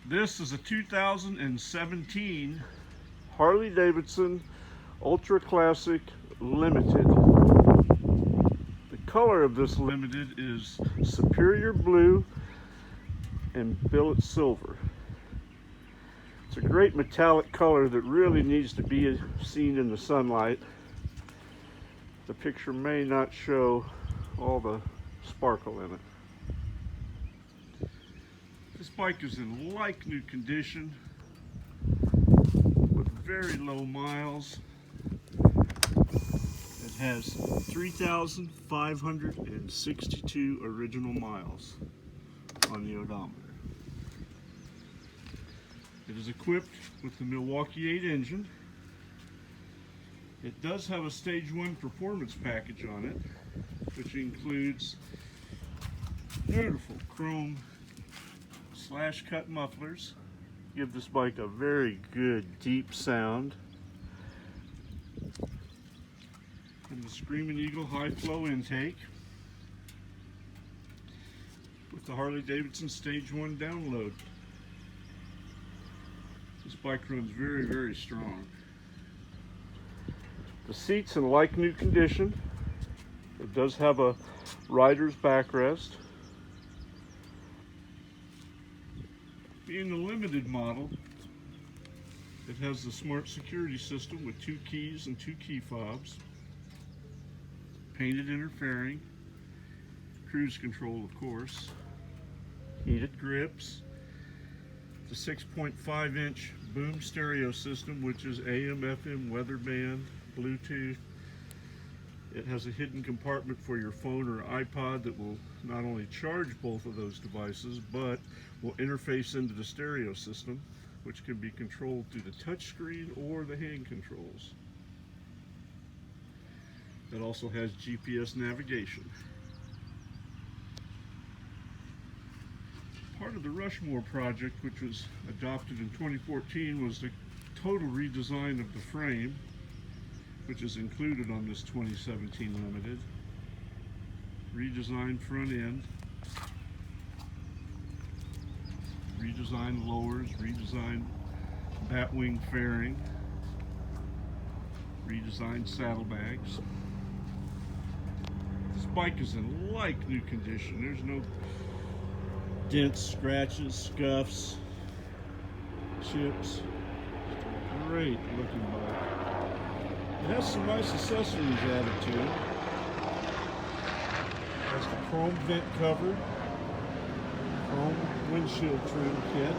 This is a 2017 Harley Davidson Ultra Classic Limited. The color of this Limited is Superior Blue and Billet Silver. It's a great metallic color that really needs to be seen in the sunlight. The picture may not show all the sparkle in it. This bike is in like new condition with very low miles. It has 3,562 original miles on the odometer. It is equipped with the Milwaukee 8 engine. It does have a Stage 1 performance package on it, which includes beautiful chrome slash cut mufflers. Give this bike a very good deep sound. And the Screaming Eagle high flow intake with the Harley Davidson Stage 1 download. This bike runs very, very strong. The seat's in like new condition. It does have a rider's backrest. Being a limited model, it has the smart security system with 2 keys and 2 key fobs, painted inner fairing, cruise control of course, heated grips, the 6.5-inch boom stereo system, which is AM, FM, weather band, Bluetooth. It has a hidden compartment for your phone or iPod that will not only charge both of those devices, but will interface into the stereo system, which can be controlled through the touch screen or the hand controls. It also has GPS navigation. Part of the Rushmore Project, which was adopted in 2014, was the total redesign of the frame, which is included on this 2017 Limited. Redesigned front end, redesigned lowers, redesigned Batwing Fairing, redesigned saddlebags. This bike is in like new condition. There's no dents, scratches, scuffs, chips. Great looking bike. It has some nice accessories added to it. It has the chrome vent cover, chrome windshield trim kit.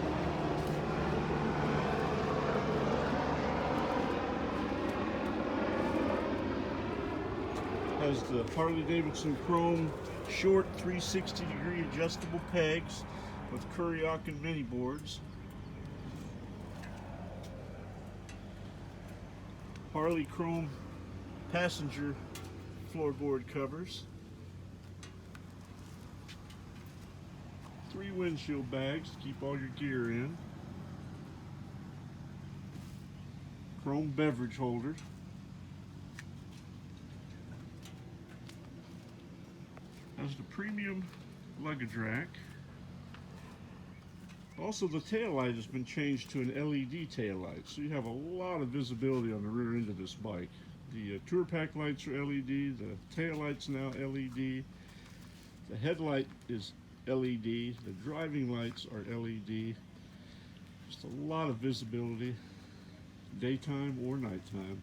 It has the Harley Davidson chrome short 360-degree adjustable pegs with Kuriokin mini boards. Harley chrome passenger floorboard covers, 3 windshield bags to keep all your gear in, chrome beverage holder, has the premium luggage rack. Also, the tail light has been changed to an LED tail light, so you have a lot of visibility on the rear end of this bike. The tour pack lights are LED, the tail light's now LED, the headlight is LED, the driving lights are LED. Just a lot of visibility, daytime or nighttime.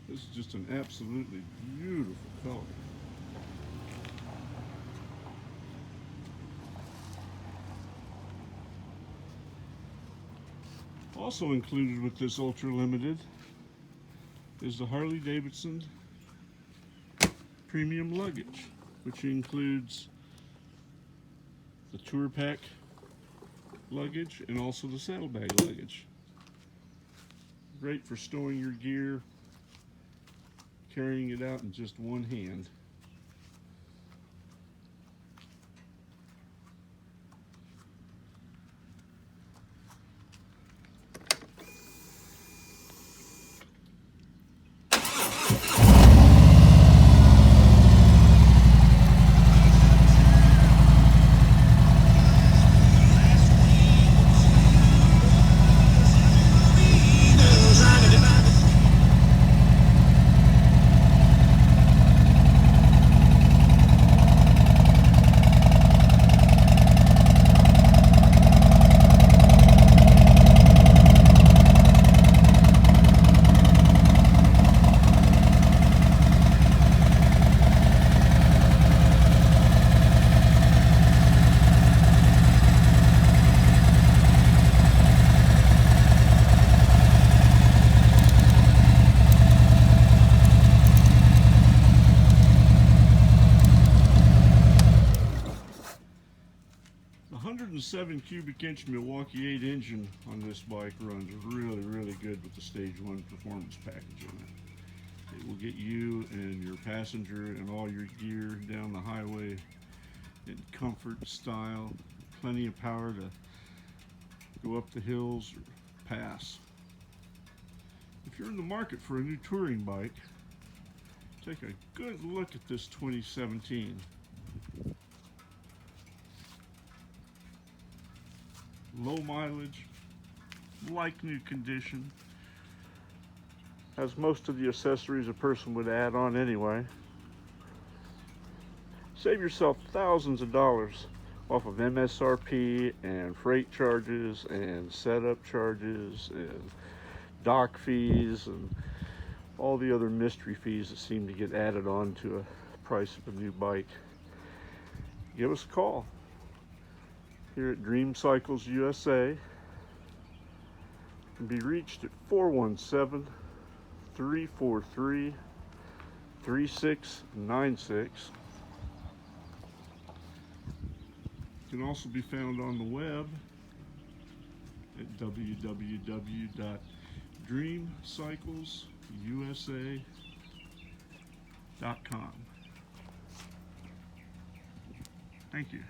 This is just an absolutely beautiful color. Also included with this Ultra Limited is the Harley Davidson premium luggage, which includes the tour pack luggage and also the saddlebag luggage. Great for storing your gear, carrying it out in just one hand. 107 cubic inch Milwaukee 8 engine on this bike runs really, really good with the Stage 1 performance package in it. It will get you and your passenger and all your gear down the highway in comfort, style, plenty of power to go up the hills or pass. If you're in the market for a new touring bike, take a good look at this 2017. Low mileage, like new condition. Has most of the accessories a person would add on anyway. Save yourself thousands of dollars off of MSRP and freight charges and setup charges and dock fees and all the other mystery fees that seem to get added on to a price of a new bike. Give us a call here at Dream Cycles USA. Can be reached at 417-343-3696. Can also be found on the web at www.dreamcyclesusa.com. Thank you.